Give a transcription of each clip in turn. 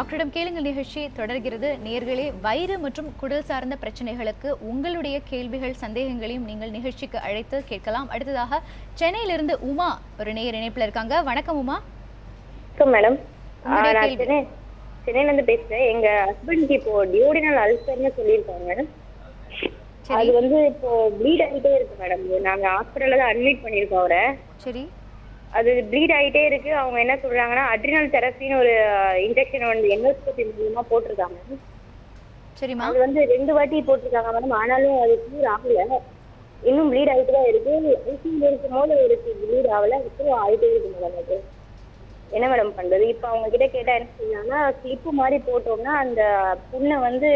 டாக்டரிடம் கேளுங்கள் நிகழ்ச்சி தொடர்கிறது. நேயர்களே, வயிறு மற்றும் குடல் சார்ந்த பிரச்சனைகளுக்கு உங்களுடைய கேள்விகள் சந்தேகங்களையும் நீங்கள் நிகழ்ச்சிக்கு அழைத்து கேட்கலாம். அடுத்ததாக சென்னையிலிருந்து உமா ஒரு நேயர் இணைப்பில் இருக்காங்க. வணக்கம் உமா. மேடம், சென்னையில இருந்து பேசுறேன். எங்க ஹஸ்பண்டுக்கு இப்போ டியோடினல் அல்சர்னு சொல்லியிருக்காங்க மேடம். அது வந்து இப்போ ப்ளீட் ஆகிட்டே இருக்கு மேடம். நாங்க ஹாஸ்பிட்டல்ல தான் அட்மிட் பண்ணியிருக்கோம் அவரை. சரி, அது ப்ளீட் ஆகிட்டே இருக்கு. அவங்க என்ன சொல்றாங்கன்னா அட்ரினல் தெரப்பின்னு ஒரு இன்ஜெக்ஷன் வந்து எண்டோஸ்கோபி மூலமா போட்டிருக்காங்க. சரிம்மா. அது வந்து 2 வாட்டி போட்டிருக்காங்க மேடம். ஆனாலும் அது க்யூர் ஆகல. இன்னும் ப்ளீட் ஆகிட்டு தான் இருக்கு. ஐசியூல இருக்கும் போது இருக்கு, ப்ளீட் ஆகல. இப்போ ஆகிட்டே இருக்கு மேடம். அது என்ன மேடம் பண்றது? இப்போ அவங்க கிட்ட கேட்டா என்ன செய்யறாங்கன்னா, ஸ்லிப்பு மாதிரி போட்டோம்னா அந்த புண்ணை வந்து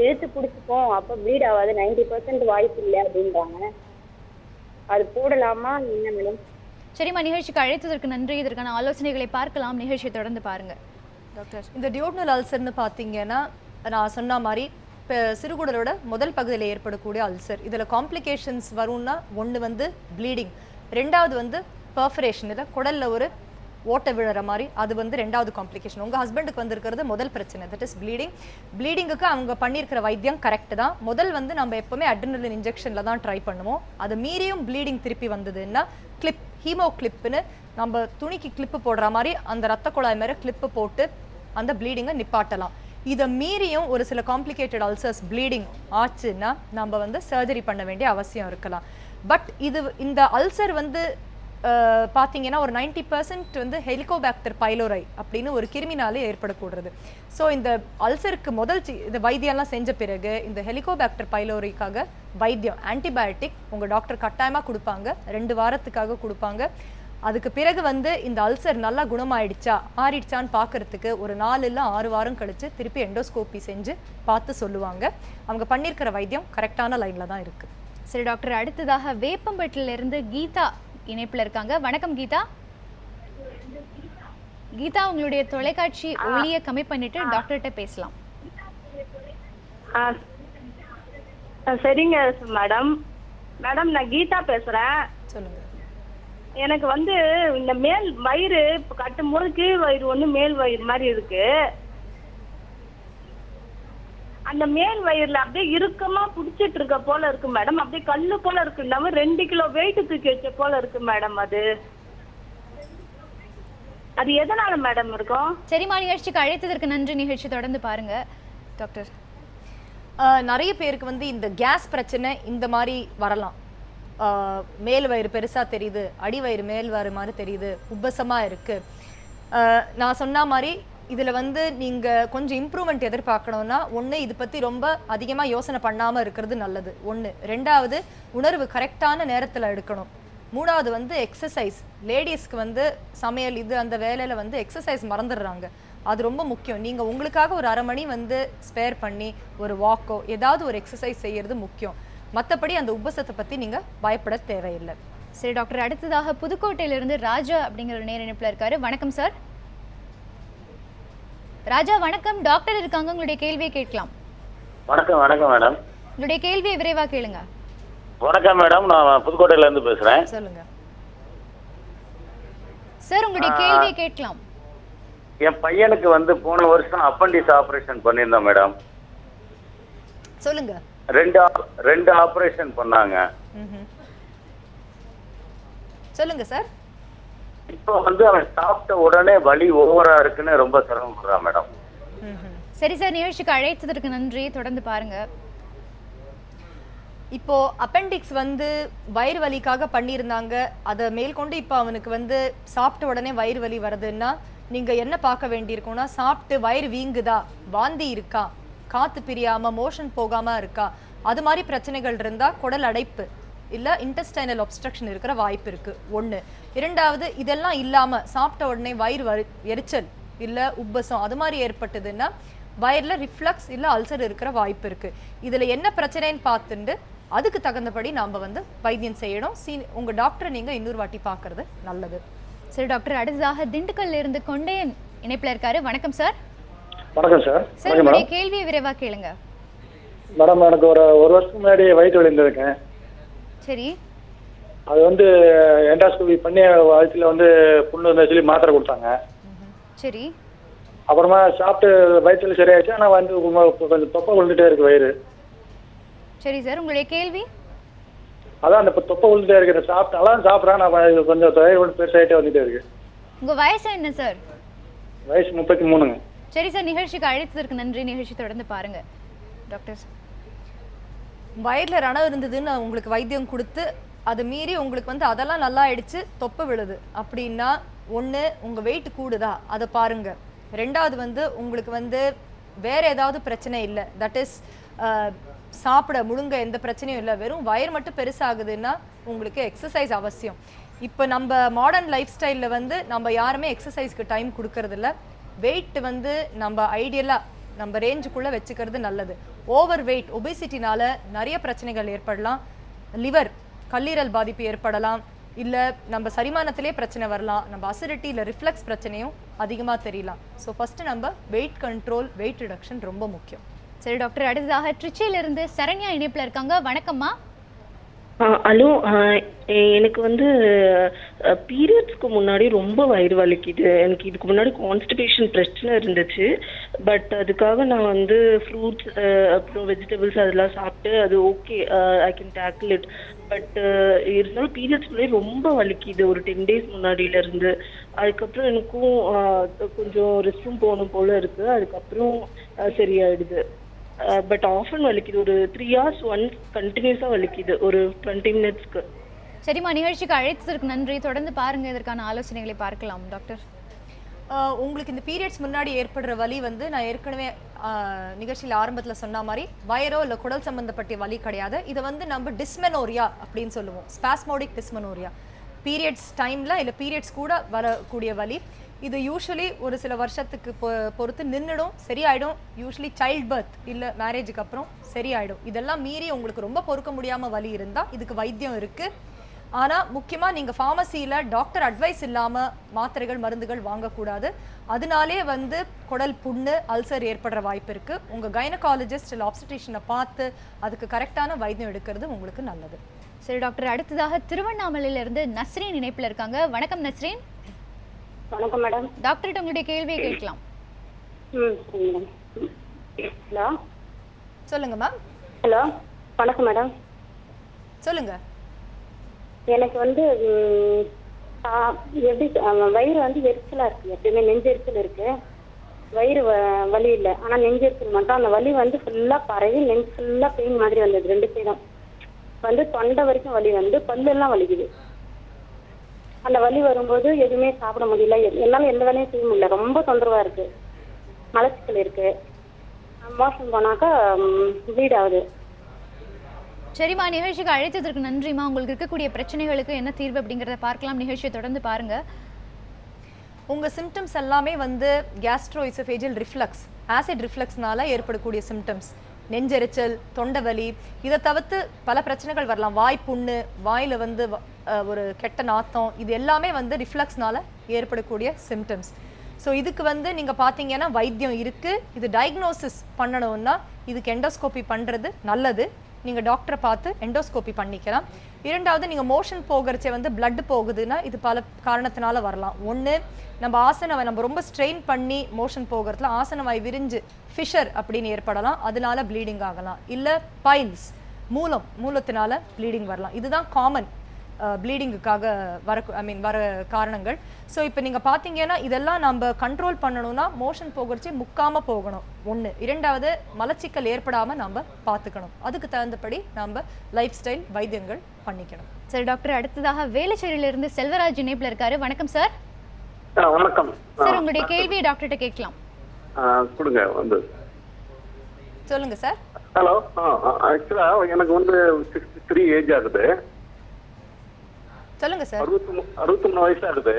இழுத்து பிடிச்சிப்போம், அப்போ ப்ளீட் ஆகாது, 90% வாய்ப்பு இல்லை அப்படின்றாங்க. அது போடலாமா என்ன மேடம்? சரிம்மா, நிகழ்ச்சிக்கு அழைத்ததற்கு நன்றி. இதற்கான ஆலோசனைகளை பார்க்கலாம். நிகழ்ச்சியை தொடர்ந்து பாருங்க. டாக்டர், இந்த டியோடினல் அல்சர்னு பார்த்தீங்கன்னா, நான் சொன்ன மாதிரி இப்போ சிறுகுடலோட முதல் பகுதியில் ஏற்படக்கூடிய அல்சர், இதில் காம்ப்ளிகேஷன்ஸ் வரும்னா ஒன்று வந்து ப்ளீடிங், ரெண்டாவது வந்து பர்ஃபரேஷன், இல்லை குடலில் ஒரு ஓட்டை விழுற மாதிரி, அது வந்து ரெண்டாவது காம்ப்ளிகேஷன். உங்கள் ஹஸ்பண்டுக்கு வந்திருக்கிறது முதல் பிரச்சனை, தட் இஸ் ப்ளீடிங். ப்ளீடிங்குக்கு அவங்க பண்ணியிருக்கிற வைத்தியம் கரெக்டு தான். முதல் வந்து நம்ம எப்போவுமே அட்ரினலின் இன்ஜெக்ஷனில் தான் ட்ரை பண்ணுவோம். அது மீறியும் ப்ளீடிங் திருப்பி வந்ததுன்னா கிளிப், ஹீமோ கிளிப்புன்னு நம்ம துணிக்கு கிளிப்பு போடுற மாதிரி அந்த ரத்த குழாய் மேலே கிளிப்பு போட்டு அந்த ப்ளீடிங்கை நிப்பாட்டலாம். இதை மீறியும் ஒரு சில காம்ப்ளிகேட்டட் அல்சர்ஸ் ப்ளீடிங் ஆச்சுன்னா நம்ம வந்து சர்ஜரி பண்ண வேண்டிய அவசியம் இருக்கலாம். பட் இந்த அல்சர் வந்து பார்த்தீங்கன்னா ஒரு 90% வந்து ஹெலிகோபாக்டர் பைலோரை அப்படின்னு ஒரு கிருமினாலே ஏற்படக்கூடாது. ஸோ இந்த அல்சருக்கு முதல் இந்த வைத்தியம்லாம் செஞ்ச பிறகு இந்த ஹெலிகோபாக்டர் பைலோரிக்காக வைத்தியம் ஆன்டிபயோட்டிக் உங்கள் டாக்டர் கட்டாயமாக கொடுப்பாங்க, 2 வாரத்துக்காக கொடுப்பாங்க. அதுக்கு பிறகு வந்து இந்த அல்சர் நல்லா குணமாயிடுச்சா ஆறிடுச்சான்னு பார்க்கறதுக்கு ஒரு 4 இல்லை 6 வாரம் கழிச்சு திருப்பி எண்டோஸ்கோபி செஞ்சு பார்த்து சொல்லுவாங்க. அவங்க பண்ணியிருக்கிற வைத்தியம் கரெக்டான லைனில் தான் இருக்குது. சரி டாக்டர், அடுத்ததாக வேப்பம்பட்டிலிருந்து கீதா இணைப்பில் இருக்காங்க. வணக்கம் கீதா. கீதா, உங்களுடைய தொலைக்காட்சி ஒளியை கம்மி பண்ணிட்டு டாக்டர்கிட்ட பேசலாம். சரிங்க மேடம். மேடம், நான் கீதா பேசுறேன். சொல்லுங்க. எனக்கு வந்து இந்த மேல் வயிறு கட்டும் போது கீழ் வயிறு ஒன்று மேல் வயிறு மாதிரி இருக்கு. அந்த மேல் வயிறுல அப்படியே இறுக்கமா புடிச்சிட்டு இருக்க போல இருக்கு மேடம். அப்படியே கல்லு போல இருக்கு. நம்ம 2 கிலோ வெயிட் தூக்கி வச்ச போல இருக்கு மேடம். அது எதனால மேடம் இருக்கும்? சரிம்மா, நிகழ்ச்சிக்கு அழைத்ததற்கு நன்றி. நிகழ்ச்சி தொடர்ந்து பாருங்க. டாக்டர், நிறைய பேருக்கு வந்து இந்த கேஸ் பிரச்சனை இந்த மாதிரி வரலாம். மேல் வயிறு பெருசாக தெரியுது, அடி வயிறு மேல் வயிறு மாதிரி தெரியுது, உப்பசமாக இருக்குது. நான் சொன்ன மாதிரி இதில் வந்து நீங்கள் கொஞ்சம் இம்ப்ரூவ்மெண்ட் எதிர்பார்க்கணுன்னா ஒன்று, இது பற்றி ரொம்ப அதிகமாக யோசனை பண்ணாமல் இருக்கிறது நல்லது. ஒன்று. ரெண்டாவது, உணர்வு கரெக்டான நேரத்தில் எடுக்கணும். மூணாவது வந்து எக்ஸசைஸ். லேடிஸ்க்கு வந்து சமையல் இது அந்த வேலையில் வந்து எக்ஸசைஸ் மறந்துடுறாங்க. அது ரொம்ப முக்கியம். நீங்கள் உங்களுக்காக ஒரு 1/2 மணி வந்து ஸ்பேர் பண்ணி ஒரு வாக்கோ ஏதாவது ஒரு எக்ஸசைஸ் செய்கிறது முக்கியம். மற்றபடி அந்த உபசத்தை பற்றி நீங்கள் பயப்பட தேவையில்லை. சரி டாக்டர், அடுத்ததாக புதுக்கோட்டையிலிருந்து ராஜா அப்படிங்கிற ஒரு நேர இணைப்பில் இருக்காரு. வணக்கம் சார். ராஜா வணக்கம். டாக்டர் இருக்காங்க, உங்களுடைய கேள்வியை கேட்கலாம். வணக்கம். வணக்கம் மேடம். உங்களுடைய கேள்வியை விரைவா கேளுங்க. வணக்கம் மேடம், நான் புதுக்கோட்டையில இருந்து பேசுறேன். சொல்லுங்க சார், உங்களுடைய கேள்வியை கேட்கலாம். என் பையனுக்கு வந்து போன வருஷம் அப்பண்டிஸ் ஆபரேஷன் பண்ணியிருந்தோம் மேடம். சொல்லுங்க. 2 ஆபரேஷன் பண்ணாங்க. சொல்லுங்க சார். இப்போ வந்து அவன் சாப்பிட்ட உடனே வலி ஓவரா இருக்குன்னு ரொம்ப சிரமப்படுறான் மேடம். சரி சார், நிகழ்ச்சிக்கு அழைத்ததற்கு நன்றி. தொடர்ந்து பாருங்க. இப்போ அப்பெண்டிக்ஸ் வந்து வயிறு வலிக்காக பண்ணியிருந்தாங்க. அதை மேற்கொண்டு இப்போ அவனுக்கு வந்து சாப்பிட்ட உடனே வயிறு வலி வருதுன்னா நீங்க என்ன பார்க்க வேண்டியிருக்கும்னா, சாப்பிட்டு வயிறு வீங்குதா, வாந்தி இருக்கா, காத்து பிரியாம மோஷன் போகாம இருக்கா, அது மாதிரி பிரச்சனைகள் இருந்தா குடல் அடைப்பு இல்லை இன்டெஸ்டைனல் ஒப்ஸ்ட்ரக்ஷன் இருக்கிற வாய்ப்பு இருக்கு. ஒன்று. இரண்டாவது, இதெல்லாம் இல்லாமல் சாப்பிட்ட உடனே வயிறு எரிச்சல் இல்லை உப்பசம் அது மாதிரி ஏற்பட்டதுன்னா வயிறில் ரிஃப்ளக்ஸ் இல்லை அல்சர் இருக்கிற வாய்ப்பு இருக்கு. இதில் என்ன பிரச்சனைன்னு பார்த்துட்டு அதுக்கு தகுந்தபடி நாம் வந்து வைத்தியம் செய்யணும். உங்கள் டாக்டரை நீங்கள் இன்னொரு வாட்டி பார்க்கறது நல்லது. சரி டாக்டர், அடுத்ததாக திண்டுக்கல்ல இருந்து கொண்டையன் இணைப்பில் இருக்காரு. வணக்கம் சார். வணக்கம் சார். சார், உங்களுடைய கேள்வியை விரைவா கேளுங்க. மேடம், எனக்கு ஒரு வருஷத்துக்கு முன்னாடி வயிற்று வலி இருந்திருக்கேன். சரி. அது வந்து எண்டோஸ்கோபி பண்ணி வயிற்றுல வந்து புண்ணு வந்து சொல்லி மாத்திரை கொடுத்தாங்க. சரி. அப்புறமா சாப்பிட்டு வயிற்றுல சரியாச்சு. ஆனால் வந்து கொஞ்சம் தொப்பை விழுந்துட்டே இருக்கு வயிறு. சரி சார், உங்களுடைய கேள்வி? அதான் அந்த தொப்பை விழுந்துட்டே இருக்கு. சாப்பிட்டாலும் சாப்பிட்றேன், நான் கொஞ்சம் வயிறு கொஞ்சம் பெருசாகிட்டே வந்துட்டே இருக்கு. உங்க வயசு என்ன சார்? வயசு 33ங்க. சரி சார், நிகழ்ச்சிக்கு அழைத்ததற்கு நன்றி. நிகழ்ச்சி தொடர்ந்து பாருங்க. டாக்டர் வயிறில் ரணம் இருந்ததுன்னு உங்களுக்கு வைத்தியம் கொடுத்து அது மீறி உங்களுக்கு வந்து அதெல்லாம் நல்லா ஆயிடுச்சு, தொப்பை விழுது அப்படின்னா, ஒன்று உங்கள் வெயிட் கூடுதா அதை பாருங்க. ரெண்டாவது வந்து உங்களுக்கு வந்து வேற ஏதாவது பிரச்சனை இல்லை, தட் இஸ் சாப்பிட முழுங்க எந்த பிரச்சனையும் இல்லை, வெறும் வயிறு மட்டும் பெருசாகுதுன்னா உங்களுக்கு எக்ஸசைஸ் அவசியம். இப்போ நம்ம மாடர்ன் லைஃப் ஸ்டைலில் வந்து நம்ம யாருமே எக்ஸசைஸ்க்கு டைம் கொடுக்கறதில்ல. வெயிட் வந்து நம்ம ஐடியலாக நம்ம ரேஞ்சுக்குள்ளே வச்சுக்கிறது நல்லது. ஓவர் வெயிட் ஒபேசிட்டினால நிறைய பிரச்சனைகள் ஏற்படலாம். லிவர் கல்லீரல் பாதிப்பு ஏற்படலாம், இல்லை நம்ம செரிமானத்திலே பிரச்சனை வரலாம், நம்ம அசிடிட்டி இல்லை ரிஃப்ளெக்ஸ் பிரச்சனையும் அதிகமாக தெரியலாம். ஸோ ஃபஸ்ட்டு நம்ம வெயிட் கண்ட்ரோல், வெயிட் ரிடக்ஷன் ரொம்ப முக்கியம். சரி டாக்டர், அடுத்ததாக ட்ரிச்சியிலிருந்து சரண்யா இணைப்பில் இருக்காங்க. வணக்கம்மா. ஹலோ, எனக்கு வந்து பீரியட்ஸ்க்கு முன்னாடி ரொம்ப வயிறு வலிக்குது. எனக்கு இதுக்கு முன்னாடி கான்ஸ்டிபேஷன் பிரச்சனை இருந்துச்சு. பட் அதுக்காக நான் வந்து ஃப்ரூட்ஸ் அப்புறம் வெஜிடபிள்ஸ் அதெல்லாம் சாப்பிட்டு அது okay, I can tackle it. But இருந்தாலும் பீரியட்ஸ் முன்னாடி ரொம்ப வலிக்குது ஒரு 10 days முன்னாடியிலேருந்து. அதுக்கப்புறம் எனக்கும் கொஞ்சம் ரெஸ்ட் ரூம் போகணும் போல இருக்கு. அதுக்கப்புறம் சரியாயிடுது. பட் ஆஃபன் வலிக்குது, ஒரு 3 hours ஒன்ஸ் கண்டினியூஸாக வலிக்குது, ஒரு 20 minutesக்கு. சரிம்மா, நிகழ்ச்சிக்கு அழைத்ததற்கு நன்றி. தொடர்ந்து பாருங்க, இதற்கான ஆலோசனைகளை பார்க்கலாம் டாக்டர். உங்களுக்கு இந்த பீரியட்ஸ் முன்னாடி ஏற்படுற வலி வந்து நான் ஏற்கனவே நிகழ்ச்சியில் ஆரம்பத்தில் சொன்ன மாதிரி வயரோ இல்லை குடல் சம்பந்தப்பட்ட வலி கிடையாது. இதை வந்து நம்ம டிஸ்மெனோரியா அப்படின்னு சொல்லுவோம், ஸ்பாஸ்மோடிக் டிஸ்மெனோரியா. பீரியட்ஸ் டைமில் இல்லை பீரியட்ஸ் கூட வரக்கூடிய வலி. இது யூஸ்வலி ஒரு சில வருஷத்துக்கு பொறுத்து நின்றுடும், சரியாயிடும். யூஸ்வலி சைல்ட் பர்த் இல்லை மேரேஜுக்கு அப்புறம் சரியாயிடும். இதெல்லாம் மீறி உங்களுக்கு ரொம்ப பொறுக்க முடியாமல் வலி இருந்தால் இதுக்கு வைத்தியம் இருக்குது. ஆனால் முக்கியமாக நீங்கள் ஃபார்மசியில் டாக்டர் அட்வைஸ் இல்லாமல் மாத்திரைகள் மருந்துகள் வாங்கக்கூடாது. அதனாலே வந்து குடல் புண்ணு, அல்சர் ஏற்படுற வாய்ப்பு இருக்குது. உங்கள் கைனகாலஜிஸ்ட் இல்லை ஆப்ஸ்டிஷனை பார்த்து அதுக்கு கரெக்டான வைத்தியம் எடுக்கிறது உங்களுக்கு நல்லது. சரி டாக்டர், அடுத்ததாக திருவண்ணாமலையிலிருந்து நஸ்ரீன் இணைப்பில் இருக்காங்க. வணக்கம் நஸ்ரீன். வணக்கம் மேடம். டாக்டர்கிட்ட உங்களுடைய கேள்வியை கேட்கலாம். ஹலோ சொல்லுங்க மேம். ஹலோ வணக்கம் மேடம். சொல்லுங்க. எனக்கு வந்து எப்படி வயிறு வந்து எரிச்சலாக இருக்குது, எப்பயுமே நெஞ்செரிச்சல் இருக்குது. வயிறு வலி இல்லை, ஆனால் நெஞ்செரிச்சல் மட்டும். அந்த வலி வந்து ஃபுல்லாக பரவி நெஞ்சு ஃபுல்லாக பெயின் மாதிரி வந்தது. 2 சைடும் வந்து தொண்டை வரைக்கும் வலி வந்து பல்லெல்லாம் வலிக்குது. அந்த வலி வரும்போது எதுவுமே சாப்பிட முடியல, என்னால் எந்த வேலையும் செய்ய முடியல. ரொம்ப தொந்தரவாக இருக்குது. மலச்சிக்கல் இருக்குது. மோஷன் போனாக்கா ப்ளீட் ஆகுது. சரிம்மா, நிகழ்ச்சிக்கு அழைத்ததற்கு நன்றிம்மா. உங்களுக்கு இருக்கக்கூடிய பிரச்சனைகளுக்கு என்ன தீர்வு அப்படிங்கிறத பார்க்கலாம். நிகழ்ச்சியை தொடர்ந்து பாருங்க. உங்கள் சிம்டம்ஸ் எல்லாமே வந்து கேஸ்ட்ரோஇசோஃபேஜியல் ரிஃப்ளக்ஸ், ஆசிட் ரிஃப்ளக்ஸ்னால ஏற்படக்கூடிய சிம்டம்ஸ். நெஞ்செரிச்சல், தொண்டை வலி, இதை தவிர்த்து பல பிரச்சனைகள் வரலாம். வாய் புண்ணு, வாயில் வந்து ஒரு கெட்ட நாத்தம், இது எல்லாமே வந்து ரிஃப்ளக்ஸ்னால ஏற்படக்கூடிய சிம்டம்ஸ். ஸோ இதுக்கு வந்து நீங்கள் பார்த்தீங்கன்னா வைத்தியம் இருக்குது. இது டயக்னோசிஸ் பண்ணணும்னா இதுக்கு எண்டோஸ்கோபி பண்ணுறது நல்லது. நீங்கள் டாக்டரை பார்த்து எண்டோஸ்கோபி பண்ணிக்கலாம். இரண்டாவது, நீங்கள் மோஷன் போகிறச்சே வந்து பிளட் போகுதுன்னா இது பல காரணத்தினால வரலாம். ஒன்று, நம்ம ரொம்ப ஸ்ட்ரெயின் பண்ணி மோஷன் போகிறதுல ஆசனவாய் விரிஞ்சு ஃபிஷர் அப்படின்னு ஏற்படலாம், அதனால ப்ளீடிங் ஆகலாம். இல்லை பைல்ஸ், மூலத்தினால ப்ளீடிங் வரலாம். இதுதான் காமன் ப்ளீடிங்குக்காக வர காரணங்கள். ஸோ இப்போ நீங்கள் பார்த்தீங்கன்னா இதெல்லாம் நம்ம கண்ட்ரோல் பண்ணணும்னா மோஷன் போகிறச்சே முக்காமல் போகணும் ஒன்று. இரண்டாவது, மலச்சிக்கல் ஏற்படாமல் நம்ம பார்த்துக்கணும். அதுக்கு தகுந்தபடி நம்ம லைஃப் ஸ்டைல் வைத்தியங்கள் பண்ணிக்கணும். சரி டாக்டர், அடுத்ததாக வேலுச்சேரியிலிருந்து செல்வராஜ் இணைப்பில் இருக்காரு. வணக்கம் சார். வணக்கம் சார், உங்களுடைய கேள்வியை டாக்டர்கிட்ட கேட்கலாம். கொடுங்க வந்து. சொல்லுங்க சார். ஹலோ. ஆக்சுவலா எனக்கு வந்து 63 ஏஜ் ஆகுது. சொல்லுங்க சார். 63 வயசு ஆகுது.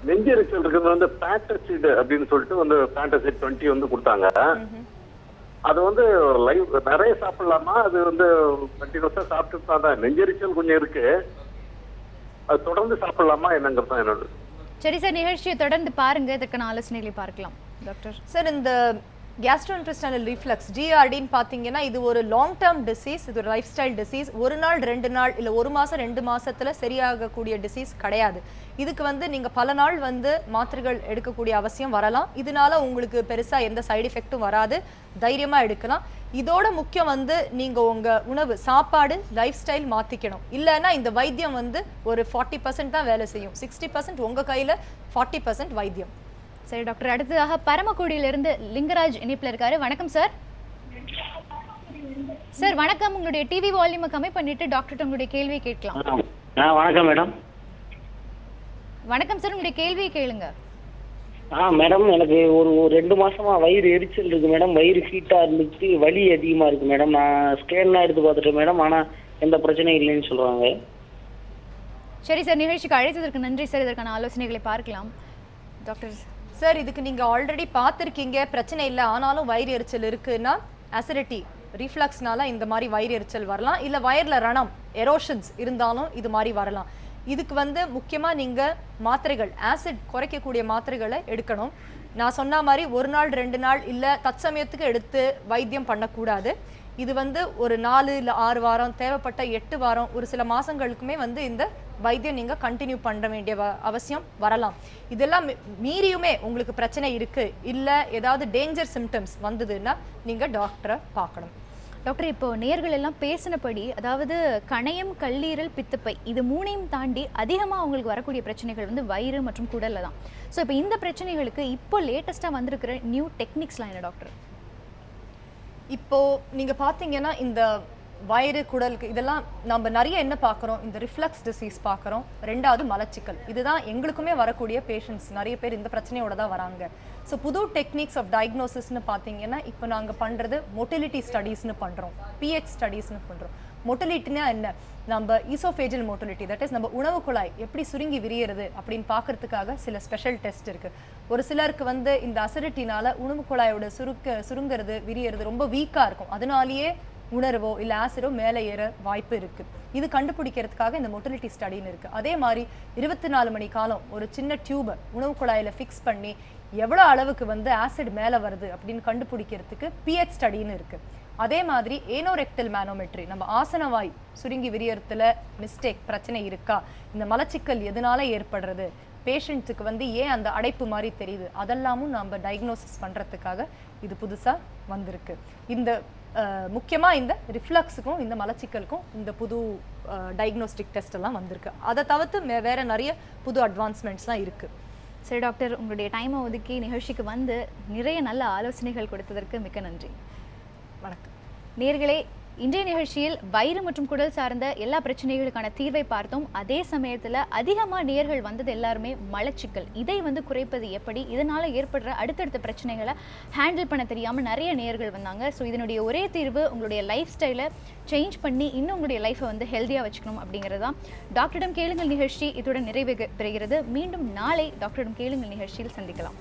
நெஞ்செரிச்சல் இருக்கிறது வந்து பேண்டசிட் அப்படின்னு சொல்லிட்டு வந்து பேண்டசிட் 20 வந்து கொடுத்தாங்க. அது வந்து நிறைய சாப்பிடலாமா? அது வந்து கண்டினியூஸா சாப்பிட்டு தான் நெஞ்செரிச்சல் கொஞ்சம் இருக்கு, அது தொடர்ந்து சாப்பிடலாமா என்னங்கிறது தான் என்னோட. சரி சார், நிகழ்ச்சியை தொடர்ந்து பாருங்க, இதற்கான ஆலோசனைகளை பார்க்கலாம் டாக்டர். சார், இந்த கேஸ்ட்ரோஇன்டெஸ்டைனல் ரிஃப்ளக்ஸ் GERDன்னு பார்த்தீங்கன்னா இது ஒரு லாங் டேர்ம் டிசீஸ், இது ஒரு லைஃப் ஸ்டைல் டிசீஸ். ஒரு நாள் 2 நாள் இல்லை 1 மாதம் 2 மாசத்துல சரியாகக்கூடிய டிசீஸ் கிடையாது. இதுக்கு வந்து நீங்கள் பல நாள் வந்து மாத்திரைகள் எடுக்கக்கூடிய அவசியம் வரலாம். இதனால உங்களுக்கு பெருசாக எந்த சைடு எஃபெக்ட்டும் வராது, தைரியமாக எடுக்கலாம். இதோட முக்கியம் வந்து நீங்கள் உங்கள் உணவு சாப்பாடு லைஃப் ஸ்டைல் மாற்றிக்கணும். இல்லைன்னா இந்த வைத்தியம் வந்து ஒரு 40% தான் வேலை செய்யும், 60% உங்கள் கையில், 40% வைத்தியம். சரி டாக்டர், அடுத்ததாக பரமக்குடியிலிருந்து லிங்கராஜ் இணைப்பில் இருக்காரு. வணக்கம் சார். சார் வணக்கம், உங்களுடைய டிவி வால்யூமை கம்மி பண்ணிட்டு டாக்டர் உங்களுடைய கேள்வியை கேட்கலாம். வணக்கம் மேடம். வணக்கம் சார், உங்களுடைய கேள்வியை கேளுங்க. மேடம், எனக்கு ஒரு 2 மாசமா வயிறு எரிச்சல் இருக்கு மேடம். வயிறு ஹீட்டா இருந்துச்சு, வலி அதிகமா இருக்கு மேடம். நான் ஸ்கேன்லாம் எடுத்து பார்த்துட்டேன் மேடம், ஆனா எந்த பிரச்சனையும் இல்லைன்னு சொல்றாங்க. சரி சார், நிகழ்ச்சிக்கு அழைத்ததற்கு நன்றி சார். இதற்கான ஆலோசனைகளை பார்க்கலாம். டாக்டர் சார், இதுக்கு நீங்கள் ஆல்ரெடி பார்த்துருக்கீங்க, பிரச்சனை இல்லை. ஆனாலும் வயிறு எரிச்சல் இருக்குன்னா அசிடிட்டி ரிஃப்ளக்ஸ்னால இந்த மாதிரி வயிறு எரிச்சல் வரலாம். இல்லை வயரில் ரணம் எரோஷன்ஸ் இருந்தாலும் இது மாதிரி வரலாம். இதுக்கு வந்து முக்கியமாக நீங்கள் மாத்திரைகள், ஆசிட் குறைக்கக்கூடிய மாத்திரைகளை எடுக்கணும். நான் சொன்ன மாதிரி 1 நாள் 2 நாள் இல்லை தற்சமயத்துக்கு எடுத்து வைத்தியம் பண்ணக்கூடாது. இது வந்து ஒரு 4 இல்லை 6 வாரம், தேவைப்பட்ட 8 வாரம், ஒரு சில மாதங்களுக்குமே வந்து இந்த வைத்தியம் நீங்கள் கண்டினியூ பண்ண வேண்டிய அவசியம் வரலாம். இதெல்லாம் மீறியுமே உங்களுக்கு பிரச்சனை இருக்குது, இல்லை ஏதாவது டேஞ்சர் சிம்டம்ஸ் வந்ததுன்னா நீங்கள் டாக்டரை பார்க்கணும். டாக்டர், இப்போ நேர்கள் எல்லாம் பேசினபடி, அதாவது கணையம், கல்லீரல், பித்தப்பை இது 3ஐயும் தாண்டி அதிகமாக அவங்களுக்கு வரக்கூடிய பிரச்சனைகள் வந்து வயிறு மற்றும் குடலில் தான். ஸோ இப்போ இந்த பிரச்சனைகளுக்கு இப்போ லேட்டஸ்ட்டாக வந்திருக்கிற நியூ டெக்னிக்ஸ்லாம் என்ன டாக்டர்? இப்போது நீங்கள் பார்த்தீங்கன்னா இந்த வயிறு, குடலுக்கு இதெல்லாம் நம்ம நிறைய என்ன பார்க்குறோம், இந்த ரிஃப்ளக்ஸ் டிசீஸ் பார்க்குறோம். 2வது மலச்சிக்கல். இதுதான் எங்களுக்குமே வரக்கூடிய பேஷண்ட்ஸ். நிறைய பேர் இந்த பிரச்சனையோட தான் வராங்க. ஸோ புது டெக்னிக்ஸ் ஆஃப் டயக்னோசிஸ்னு பார்த்தீங்கன்னா இப்போ நாங்கள் பண்ணுறது மொட்டிலிட்டி ஸ்டடீஸ்னு பண்ணுறோம், PX ஸ்டடீஸ்னு பண்ணுறோம். மொட்டிலிட்டினா என்ன? நம்ம ஈசோஃபேஜியல் மொட்டிலிட்டி, தட் இஸ் நம்ம உணவு குழாய் எப்படி சுருங்கி விரியிறது அப்படின்னு பார்க்கறதுக்காக சில ஸ்பெஷல் டெஸ்ட் இருக்குது. ஒரு சிலருக்கு வந்து இந்த அசிடிட்டினால உணவு குழாயோட சுருங்கிறது விரியறது ரொம்ப வீக்காக இருக்கும். அதனாலேயே உணர்வோ இல்லை ஆசிடோ மேலே ஏற வாய்ப்பு இருக்குது. இது கண்டுபிடிக்கிறதுக்காக இந்த மொட்டிலிட்டி ஸ்டடின்னு இருக்குது. அதே மாதிரி 24 மணி காலம் ஒரு சின்ன டியூபை உணவு குழாயில் ஃபிக்ஸ் பண்ணி எவ்வளோ அளவுக்கு வந்து ஆசிட் மேலே வருது அப்படின்னு கண்டுபிடிக்கிறதுக்கு PH ஸ்டடின்னு இருக்குது. அதே மாதிரி ஏனோரெக்டல் மேனோமெட்ரி, நம்ம ஆசனவாய் சுருங்கி விரியறதுல மிஸ்டேக் பிரச்சனை இருக்கா, இந்த மலச்சிக்கல் எதனால ஏற்படுறது, பேஷண்ட்ஸுக்கு வந்து ஏன் அந்த அடைப்பு மாதிரி தெரியுது, அதெல்லாமும் நம்ம டயக்னோசிஸ் பண்ணுறதுக்காக இது புதுசாக வந்திருக்கு. இந்த முக்கியமாக இந்த ரிஃப்ளக்ஸுக்கும் இந்த மலச்சிக்கலுக்கும் இந்த புது டயக்னோஸ்டிக் டெஸ்ட் எல்லாம் வந்திருக்கு. அதை தவிர்த்து வேற நிறைய புது அட்வான்ஸ்மெண்ட்ஸ்லாம் இருக்குது. சரி டாக்டர், உங்களுடைய டைமை ஒதுக்கி நிகழ்ச்சிக்கு வந்து நிறைய நல்ல ஆலோசனைகள் கொடுத்ததற்கு மிக்க நன்றி. வணக்கம் நேர்களே, இன்றைய நிகழ்ச்சியில் வயிறு மற்றும் குடல் சார்ந்த எல்லா பிரச்சனைகளுக்கான தீர்வை பார்த்தோம். அதே சமயத்தில் அதிகமாக நேர்கள் வந்தது எல்லாருமே மலச்சிக்கல். இதை வந்து குறைப்பது எப்படி, இதனால் ஏற்படுற அடுத்தடுத்த பிரச்சனைகளை ஹேண்டில் பண்ண தெரியாமல் நிறைய நேர்கள் வந்தாங்க. ஸோ இதனுடைய ஒரே தீர்வு உங்களுடைய லைஃப் ஸ்டைலை சேஞ்ச் பண்ணி இன்னும் உங்களுடைய லைஃப்பை வந்து ஹெல்த்தியாக வச்சுக்கணும் அப்படிங்கிறது தான். டாக்டரிடம் கேளுங்கள் நிகழ்ச்சி இதுடன் நிறைவு பெறுகிறது. மீண்டும் நாளை டாக்டரிடம் கேளுங்கள் நிகழ்ச்சியில் சந்திக்கலாம்.